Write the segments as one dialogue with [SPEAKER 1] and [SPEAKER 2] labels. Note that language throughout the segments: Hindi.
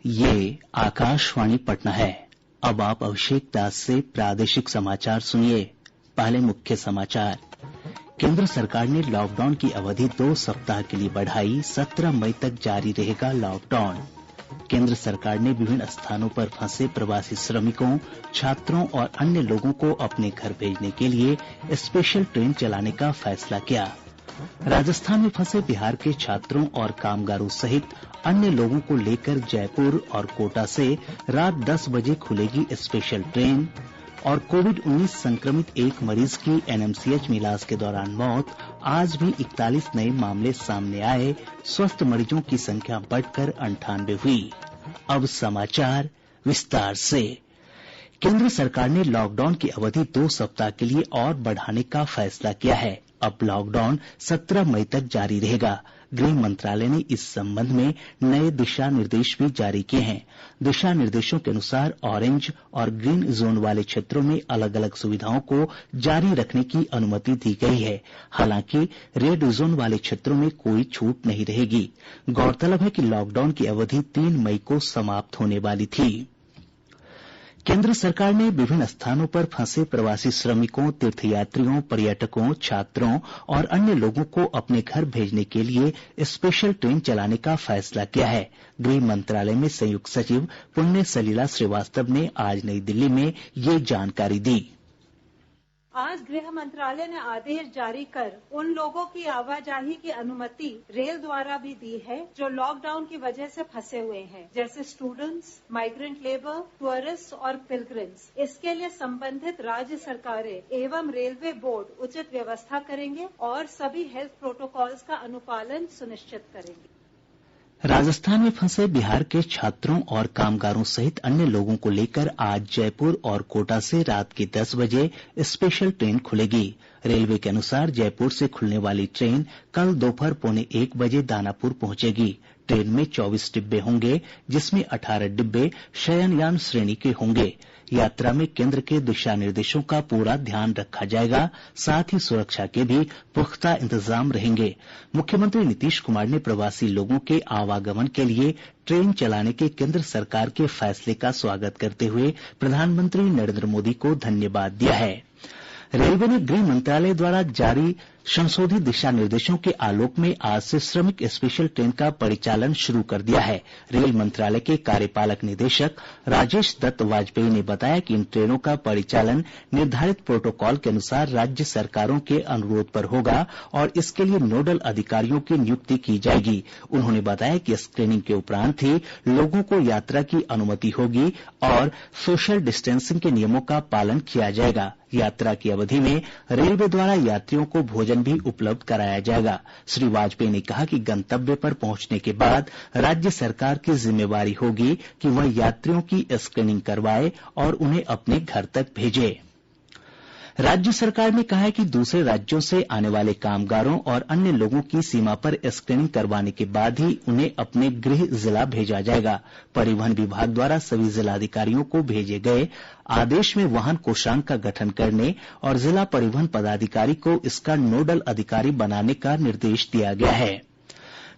[SPEAKER 1] ये आकाशवाणी पटना है। अब आप अभिषेक दास से प्रादेशिक समाचार सुनिए। पहले मुख्य समाचार। केंद्र सरकार ने लॉकडाउन की अवधि 2 सप्ताह के लिए बढ़ाई, 17 मई तक जारी रहेगा लॉकडाउन। केंद्र सरकार ने विभिन्न स्थानों पर फंसे प्रवासी श्रमिकों, छात्रों और अन्य लोगों को अपने घर भेजने के लिए स्पेशल ट्रेन चलाने का फैसला किया। राजस्थान में फंसे बिहार के छात्रों और कामगारों सहित अन्य लोगों को लेकर जयपुर और कोटा से रात 10 बजे खुलेगी स्पेशल ट्रेन। और कोविड-19 संक्रमित एक मरीज की एनएमसीएच में इलाज के दौरान मौत। आज भी 41 नए मामले सामने आए। स्वस्थ मरीजों की संख्या बढ़कर 98 हुई। अब समाचार विस्तार से। केंद्र सरकार ने लॉकडाउन की अवधि 2 सप्ताह के लिए और बढ़ाने का फैसला किया है। अब लॉकडाउन 17 मई तक जारी रहेगा। गृह मंत्रालय ने इस संबंध में नए दिशा निर्देश भी जारी किए हैं। दिशा निर्देशों के अनुसार ऑरेंज और ग्रीन जोन वाले क्षेत्रों में अलग अलग सुविधाओं को जारी रखने की अनुमति दी गई है। हालांकि रेड जोन वाले क्षेत्रों में कोई छूट नहीं रहेगी। गौरतलब है कि लॉकडाउन की अवधि 3 मई को समाप्त होने वाली थी। केंद्र सरकार ने विभिन्न स्थानों पर फंसे प्रवासी श्रमिकों, तीर्थयात्रियों, पर्यटकों, छात्रों और अन्य लोगों को अपने घर भेजने के लिए स्पेशल ट्रेन चलाने का फैसला किया है। गृह मंत्रालय में संयुक्त सचिव पुण्य सलिला श्रीवास्तव ने आज नई दिल्ली में ये जानकारी दी।
[SPEAKER 2] आज गृह मंत्रालय ने आदेश जारी कर उन लोगों की आवाजाही की अनुमति रेल द्वारा भी दी है जो लॉकडाउन की वजह से फंसे हुए हैं, जैसे स्टूडेंट्स, माइग्रेंट लेबर, टूरिस्ट और पिलग्रिम्स। इसके लिए संबंधित राज्य सरकारें एवं रेलवे बोर्ड उचित व्यवस्था करेंगे और सभी हेल्थ प्रोटोकॉल्स का अनुपालन सुनिश्चित करेंगे।
[SPEAKER 1] राजस्थान में फंसे बिहार के छात्रों और कामगारों सहित अन्य लोगों को लेकर आज जयपुर और कोटा से रात के 10 बजे स्पेशल ट्रेन खुलेगी। रेलवे के अनुसार जयपुर से खुलने वाली ट्रेन कल दोपहर 1:15 बजे दानापुर पहुंचेगी। ट्रेन में 24 डिब्बे होंगे, जिसमें 18 डिब्बे शयनयान श्रेणी के होंगे। यात्रा में केंद्र के दिशा निर्देशों का पूरा ध्यान रखा जाएगा। साथ ही सुरक्षा के भी पुख्ता इंतजाम रहेंगे। मुख्यमंत्री नीतीश कुमार ने प्रवासी लोगों के आवागमन के लिए ट्रेन चलाने के केंद्र सरकार के फैसले का स्वागत करते हुए प्रधानमंत्री नरेंद्र मोदी को धन्यवाद दिया है। रेलवे ने गृह मंत्रालय द्वारा जारी संशोधित दिशा निर्देशों के आलोक में आज से श्रमिक स्पेशल ट्रेन का परिचालन शुरू कर दिया है। रेल मंत्रालय के कार्यपालक निदेशक राजेश दत्त वाजपेयी ने बताया कि इन ट्रेनों का परिचालन निर्धारित प्रोटोकॉल के अनुसार राज्य सरकारों के अनुरोध पर होगा और इसके लिए नोडल अधिकारियों की नियुक्ति की जाएगी। उन्होंने बताया कि स्क्रीनिंग के उपरांत ही लोगों को यात्रा की अनुमति होगी और सोशल डिस्टेंसिंग के नियमों का पालन किया जाएगा। यात्रा की अवधि में रेलवे द्वारा यात्रियों को भोजन भी उपलब्ध कराया जाएगा। श्री वाजपेयी ने कहा कि गंतव्य पर पहुंचने के बाद राज्य सरकार की जिम्मेवारी होगी कि वह यात्रियों की स्क्रीनिंग करवाए और उन्हें अपने घर तक भेजे। राज्य सरकार ने कहा है कि दूसरे राज्यों से आने वाले कामगारों और अन्य लोगों की सीमा पर स्क्रीनिंग करवाने के बाद ही उन्हें अपने गृह जिला भेजा जाएगा। परिवहन विभाग द्वारा सभी जिलाधिकारियों को भेजे गए आदेश में वाहन कोषांग का गठन करने और जिला परिवहन पदाधिकारी को इसका नोडल अधिकारी बनाने का निर्देश दिया गया है।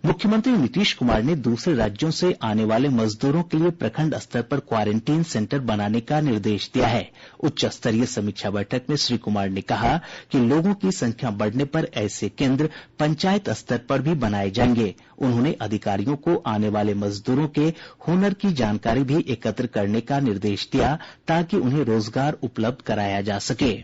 [SPEAKER 1] मुख्यमंत्री नीतीश कुमार ने दूसरे राज्यों से आने वाले मजदूरों के लिए प्रखंड स्तर पर क्वारेंटीन सेंटर बनाने का निर्देश दिया है। उच्च स्तरीय समीक्षा बैठक में श्री कुमार ने कहा कि लोगों की संख्या बढ़ने पर ऐसे केंद्र पंचायत स्तर पर भी बनाए जाएंगे। उन्होंने अधिकारियों को आने वाले मजदूरों के हुनर की जानकारी भी एकत्र करने का निर्देश दिया ताकि उन्हें रोजगार उपलब्ध कराया जा सके।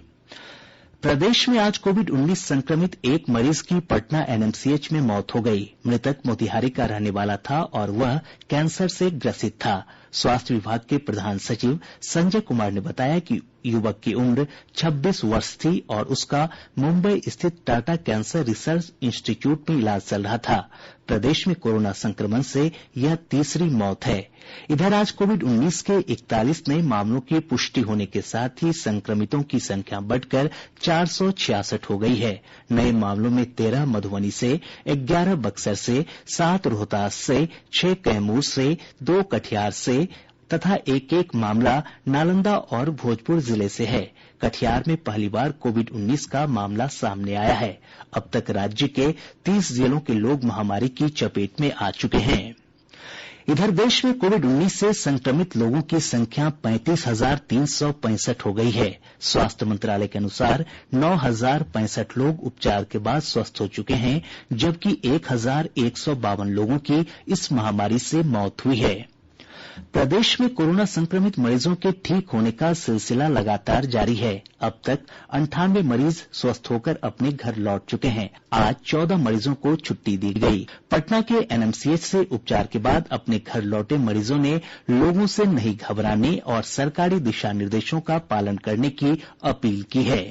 [SPEAKER 1] प्रदेश में आज कोविड-19 संक्रमित एक मरीज की पटना एनएमसीएच में मौत हो गई। मृतक मोतिहारी का रहने वाला था और वह कैंसर से ग्रसित था। स्वास्थ्य विभाग के प्रधान सचिव संजय कुमार ने बताया कि युवक की उम्र 26 वर्ष थी और उसका मुंबई स्थित टाटा कैंसर रिसर्च इंस्टीट्यूट में इलाज चल रहा था। प्रदेश में कोरोना संक्रमण से यह तीसरी मौत है। इधर आज कोविड-19 के 41 नए मामलों की पुष्टि होने के साथ ही संक्रमितों की संख्या बढ़कर 466 हो गई है। नए मामलों में 13 मधुबनी से, 11 बक्सर से, 7 रोहतास से, 6 कैमूर से, 2 कटिहार से तथा एक मामला नालंदा और भोजपुर जिले से है। कटिहार में पहली बार कोविड-19 का मामला सामने आया है। अब तक राज्य के 30 जिलों के लोग महामारी की चपेट में आ चुके हैं। इधर देश में कोविड-19 से संक्रमित लोगों की संख्या 35,365 हो गई है। स्वास्थ्य मंत्रालय के अनुसार 9,065 लोग उपचार के बाद स्वस्थ हो चुके हैं, जबकि 1,152 लोगों की इस महामारी से मौत हुई है। प्रदेश में कोरोना संक्रमित मरीजों के ठीक होने का सिलसिला लगातार जारी है। अब तक 98 मरीज स्वस्थ होकर अपने घर लौट चुके हैं। आज 14 मरीजों को छुट्टी दी गई। पटना के एनएमसीएच से उपचार के बाद अपने घर लौटे मरीजों ने लोगों से नहीं घबराने और सरकारी दिशा निर्देशों का पालन करने की अपील की है।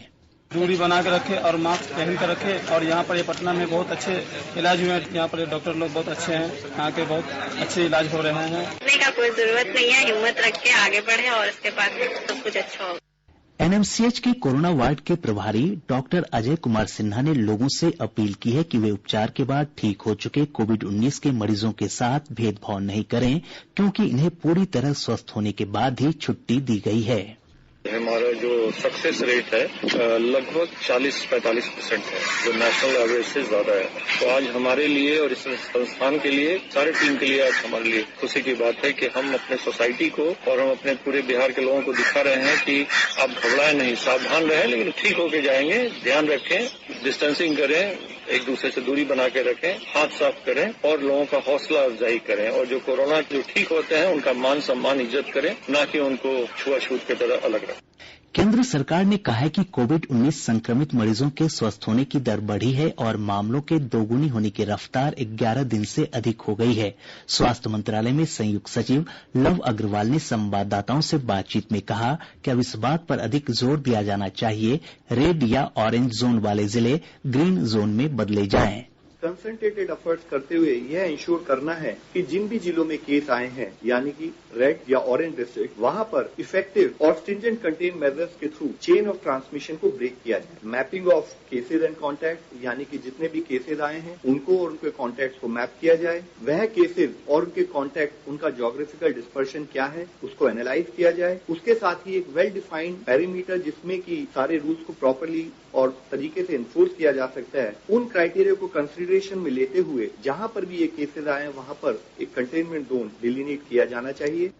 [SPEAKER 3] दूरी बना के रखे और मास्क पहन कर रखे। और यहाँ पर ये पटना में बहुत अच्छे इलाज हुए हैं। यहाँ पर डॉक्टर लोग बहुत अच्छे हैं, यहाँ के बहुत अच्छे इलाज हो रहे हैं।
[SPEAKER 4] का कोई जरूरत नहीं है, हिम्मत रख के आगे बढ़े और इसके बाद सब कुछ अच्छा होगा।
[SPEAKER 1] एनएमसीएच के कोरोना वार्ड के प्रभारी डॉक्टर अजय कुमार सिन्हा ने लोगों से अपील की है कि वे उपचार के बाद ठीक हो चुके कोविड-19 के मरीजों के साथ भेदभाव नहीं करें, क्योंकि इन्हें पूरी तरह स्वस्थ होने के बाद ही छुट्टी दी गई है।
[SPEAKER 5] हमारा जो सक्सेस रेट है लगभग 40-45% है, जो नेशनल एवरेज से ज्यादा है। तो आज हमारे लिए और इस संस्थान के लिए, सारे टीम के लिए आज हमारे लिए खुशी की बात है कि हम अपने सोसाइटी को और हम अपने पूरे बिहार के लोगों को दिखा रहे हैं कि आप घबराएं नहीं, सावधान रहें, लेकिन ठीक होके जाएंगे। ध्यान रखें, डिस्टेंसिंग करें, एक दूसरे से दूरी बना के रखें, हाथ साफ करें और लोगों का हौसला अफजाई करें। और जो कोरोना जो ठीक होते हैं उनका मान सम्मान इज्जत करें, न कि उनको छुआछूत की तरह अलग रखें।
[SPEAKER 1] केंद्र सरकार ने कहा है कि कोविड-19 संक्रमित मरीजों के स्वस्थ होने की दर बढ़ी है और मामलों के दोगुनी होने की रफ्तार 11 दिन से अधिक हो गई है। स्वास्थ्य मंत्रालय में संयुक्त सचिव लव अग्रवाल ने संवाददाताओं से बातचीत में कहा कि अब इस बात पर अधिक जोर दिया जाना चाहिए रेड या ऑरेंज जोन वाले जिले ग्रीन जोन में बदले जाएं।
[SPEAKER 6] कंसंट्रेटेड एफर्ट्स करते हुए यह इंश्योर करना है कि जिन भी जिलों में केस आए हैं, यानी कि रेड या ऑरेंज डिस्ट्रिक्ट, वहां पर इफेक्टिव और स्ट्रिंजेंट कंटेन मेजर्स के थ्रू चेन ऑफ ट्रांसमिशन को ब्रेक किया जाए। Mapping of cases and contact, यानी कि जितने भी केसेज आए हैं उनको और उनके कॉन्टैक्ट को मैप किया जाए। वह केसेज और उनके कॉन्टैक्ट, उनका ज्योग्राफिकल डिस्पर्शन क्या है, उसको एनालाइज किया जाए। उसके साथ ही एक वेल डिफाइंड पैरामीटर जिसमें कि सारे रूल्स को प्रॉपरली और तरीके से एनफोर्स किया जा सकता है, उन क्राइटेरिया को कंसिडरेशन में लेते हुए जहां पर भी ये केसेज आए हैं वहां पर एक कंटेनमेंट जोन डिलिनेट किया जाना चाहिए।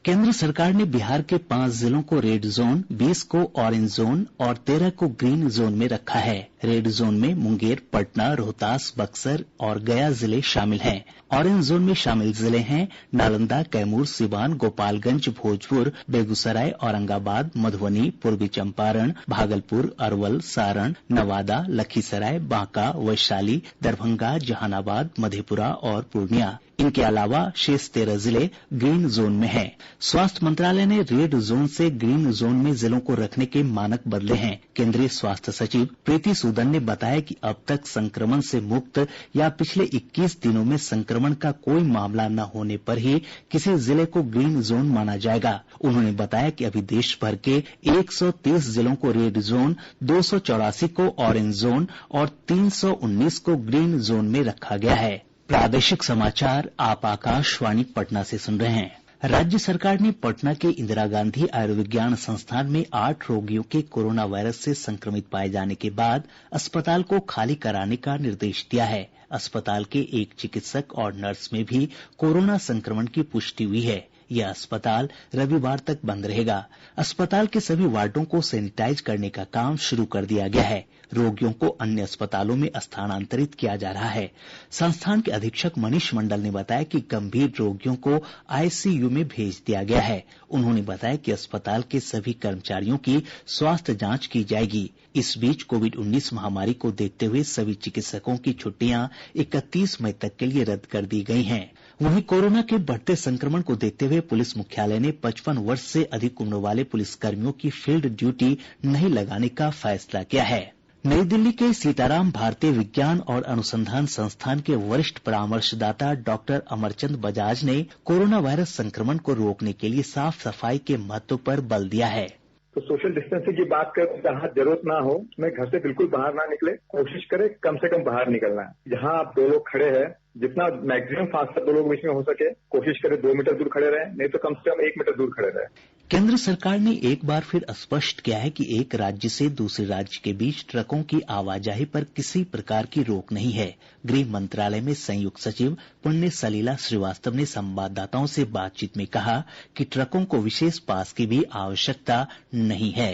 [SPEAKER 1] केंद्र सरकार ने बिहार के 5 जिलों को रेड जोन, 20 को ऑरेंज जोन और 13 को ग्रीन जोन में रखा है। रेड जोन में मुंगेर, पटना, रोहतास, बक्सर और गया जिले शामिल हैं। ऑरेंज जोन में शामिल जिले हैं नालंदा, कैमूर, सिवान, गोपालगंज, भोजपुर, बेगूसराय, औरंगाबाद, मधुबनी, पूर्वी चंपारण, भागलपुर, अरवल, सारण, नवादा, लखीसराय, बांका, वैशाली, दरभंगा, जहानाबाद, मधेपुरा और पूर्णिया। इनके अलावा शेष 13 जिले ग्रीन जोन में हैं। स्वास्थ्य मंत्रालय ने रेड जोन से ग्रीन जोन में जिलों को रखने के मानक बदले हैं। केंद्रीय स्वास्थ्य सचिव प्रीति सूदन ने बताया कि अब तक संक्रमण से मुक्त या पिछले 21 दिनों में संक्रमण का कोई मामला न होने पर ही किसी जिले को ग्रीन जोन माना जाएगा। उन्होंने बताया कि अभी देश भर के 130 जिलों को रेड जोन, 284 को ऑरेंज जोन और 319 को ग्रीन जोन में रखा गया है। प्रादेशिक समाचार आप आकाशवाणी पटना से सुन रहे हैं। राज्य सरकार ने पटना के इंदिरा गांधी आयुर्विज्ञान संस्थान में 8 रोगियों के कोरोना वायरस से संक्रमित पाए जाने के बाद अस्पताल को खाली कराने का निर्देश दिया है। अस्पताल के एक चिकित्सक और नर्स में भी कोरोना संक्रमण की पुष्टि हुई है। यह अस्पताल रविवार तक बंद रहेगा। अस्पताल के सभी वार्डों को सैनिटाइज करने का काम शुरू कर दिया गया है। रोगियों को अन्य अस्पतालों में स्थानांतरित किया जा रहा है। संस्थान के अधीक्षक मनीष मंडल ने बताया कि गंभीर रोगियों को आईसीयू में भेज दिया गया है। उन्होंने बताया कि अस्पताल के सभी कर्मचारियों की स्वास्थ्य जांच की जाएगी। इस बीच कोविड-19 महामारी को देखते हुए सभी चिकित्सकों की छुट्टियां 31 मई तक के लिए रद्द कर दी गई हैं। वहीं कोरोना के बढ़ते संक्रमण को देखते हुए पुलिस मुख्यालय ने 55 वर्ष से अधिक उम्र वाले पुलिसकर्मियों की फील्ड ड्यूटी नहीं लगाने का फैसला किया है। नई दिल्ली के सीताराम भारतीय विज्ञान और अनुसंधान संस्थान के वरिष्ठ परामर्शदाता डॉक्टर अमरचंद बजाज ने कोरोना वायरस संक्रमण को रोकने के लिए साफ सफाई के महत्व पर बल दिया है।
[SPEAKER 7] तो सोशल डिस्टेंसिंग की बात करें, जहाँ जरूरत ना हो उसमें घर से बिल्कुल बाहर ना निकले, कोशिश करें कम से कम बाहर निकलना है। जहाँ आप 2 लोग खड़े हैं, जितना मैक्सिमम फासला 2 लोग बीच में हो सके कोशिश करें 2 मीटर दूर खड़े रहें, नहीं तो कम से कम 1 मीटर दूर खड़े रहें।
[SPEAKER 1] केंद्र सरकार ने एक बार फिर स्पष्ट किया है कि एक राज्य से दूसरे राज्य के बीच ट्रकों की आवाजाही पर किसी प्रकार की रोक नहीं है। गृह मंत्रालय में संयुक्त सचिव पुण्य सलिला श्रीवास्तव ने संवाददाताओं से बातचीत में कहा कि ट्रकों को विशेष पास की भी आवश्यकता नहीं है।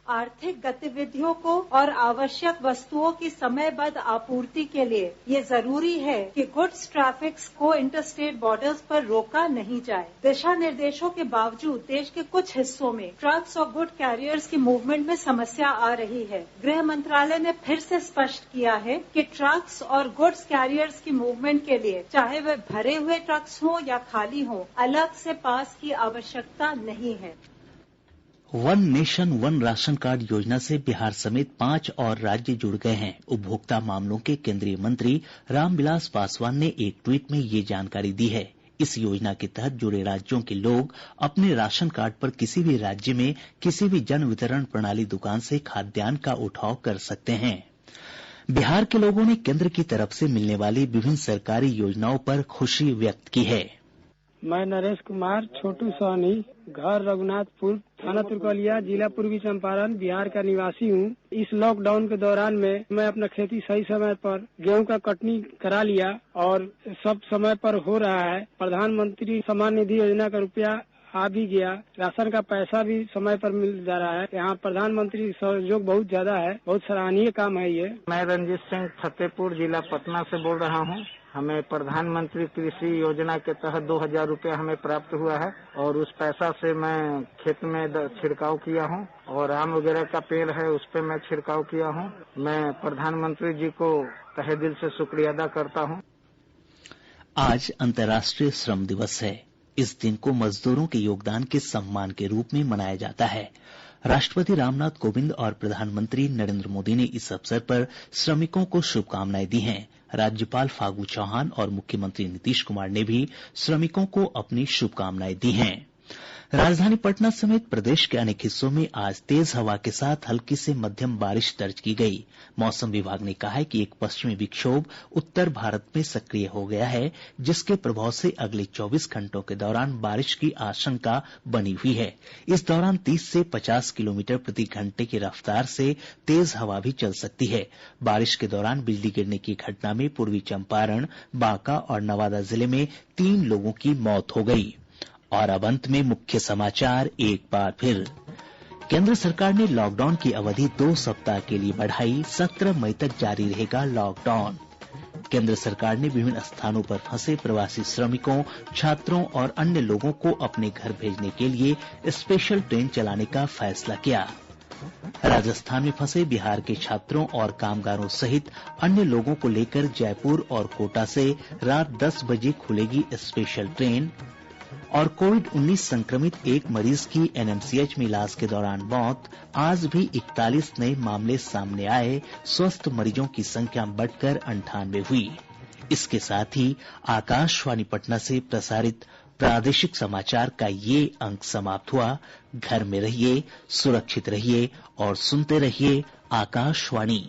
[SPEAKER 2] आर्थिक गतिविधियों को और आवश्यक वस्तुओं की समयबद्ध आपूर्ति के लिए ये जरूरी है कि गुड्स ट्रैफिक को इंटरस्टेट बॉर्डर्स पर रोका नहीं जाए। दिशा निर्देशों के बावजूद देश के कुछ हिस्सों में ट्रक्स और गुड कैरियर्स की मूवमेंट में समस्या आ रही है। गृह मंत्रालय ने फिर से स्पष्ट किया है कि ट्रक्स और गुड्स कैरियर्स की मूवमेंट के लिए चाहे वे भरे हुए ट्रक्स हों या खाली हों, अलग से पास की आवश्यकता नहीं है।
[SPEAKER 1] One nation one ration card योजना से बिहार समेत 5 और राज्य जुड़ गए हैं। उपभोक्ता मामलों के केंद्रीय मंत्री रामविलास पासवान ने एक ट्वीट में ये जानकारी दी है। इस योजना के तहत जुड़े राज्यों के लोग अपने राशन कार्ड पर किसी भी राज्य में किसी भी जन वितरण प्रणाली दुकान से खाद्यान्न का उठाव कर सकते हैं। बिहार के लोगों ने केंद्र की तरफ से मिलने वाली विभिन्न सरकारी योजनाओं पर खुशी व्यक्त की है।
[SPEAKER 8] मैं नरेश कुमार, छोटू सोनी, घर रघुनाथपुर, थाना तुर्कलिया, जिला पूर्वी चंपारण, बिहार का निवासी हूँ। इस लॉकडाउन के दौरान में मैं अपना खेती सही समय पर गेहूं का कटनी करा लिया और सब समय पर हो रहा है। प्रधानमंत्री सम्मान निधि योजना का रुपया आ भी गया, राशन का पैसा भी समय पर मिल जा रहा है। यहाँ प्रधानमंत्री सहयोग बहुत ज्यादा है, बहुत सराहनीय काम है ये।
[SPEAKER 9] मैं रंजीत सिंह फतेहपुर जिला पटना से बोल रहा हूँ। हमें प्रधानमंत्री कृषि योजना के तहत 2000 रुपया हमें प्राप्त हुआ है और उस पैसा से मैं खेत में छिड़काव किया हूँ और आम वगैरह का पेड़ है उस पर मैं छिड़काव किया हूँ। मैं प्रधानमंत्री जी को तहे दिल से शुक्रिया अदा करता हूँ।
[SPEAKER 1] आज अंतर्राष्ट्रीय श्रम दिवस है। इस दिन को मजदूरों के योगदान के सम्मान के रूप में मनाया जाता है। राष्ट्रपति रामनाथ कोविंद और प्रधानमंत्री नरेंद्र मोदी ने इस अवसर पर श्रमिकों को शुभकामनाएं दी हैं। राज्यपाल फागू चौहान और मुख्यमंत्री नीतीश कुमार ने भी श्रमिकों को अपनी शुभकामनाएं दी हैं। राजधानी पटना समेत प्रदेश के अनेक हिस्सों में आज तेज हवा के साथ हल्की से मध्यम बारिश दर्ज की गई। मौसम विभाग ने कहा है कि एक पश्चिमी विक्षोभ उत्तर भारत में सक्रिय हो गया है, जिसके प्रभाव से अगले 24 घंटों के दौरान बारिश की आशंका बनी हुई है। इस दौरान 30 से 50 किलोमीटर प्रति घंटे की रफ्तार से तेज हवा भी चल सकती है। बारिश के दौरान बिजली गिरने की घटना में पूर्वी चंपारण, बांका और नवादा जिले में 3 लोगों की मौत हो गई। और अब अंत में मुख्य समाचार एक बार फिर। केंद्र सरकार ने लॉकडाउन की अवधि 2 सप्ताह के लिए बढ़ाई, 17 मई तक जारी रहेगा लॉकडाउन। केंद्र सरकार ने विभिन्न स्थानों पर फंसे प्रवासी श्रमिकों, छात्रों और अन्य लोगों को अपने घर भेजने के लिए स्पेशल ट्रेन चलाने का फैसला किया। राजस्थान में फंसे बिहार के छात्रों और कामगारों सहित अन्य लोगों को लेकर जयपुर और कोटा से रात 10 बजे खुलेगी स्पेशल ट्रेन। और कोविड-19 संक्रमित एक मरीज की एनएमसीएच में इलाज के दौरान मौत। आज भी 41 नए मामले सामने आए, स्वस्थ मरीजों की संख्या बढ़कर 98 हुई। इसके साथ ही आकाशवाणी पटना से प्रसारित प्रादेशिक समाचार का ये अंक समाप्त हुआ। घर में रहिए, सुरक्षित रहिए और सुनते रहिए आकाशवाणी।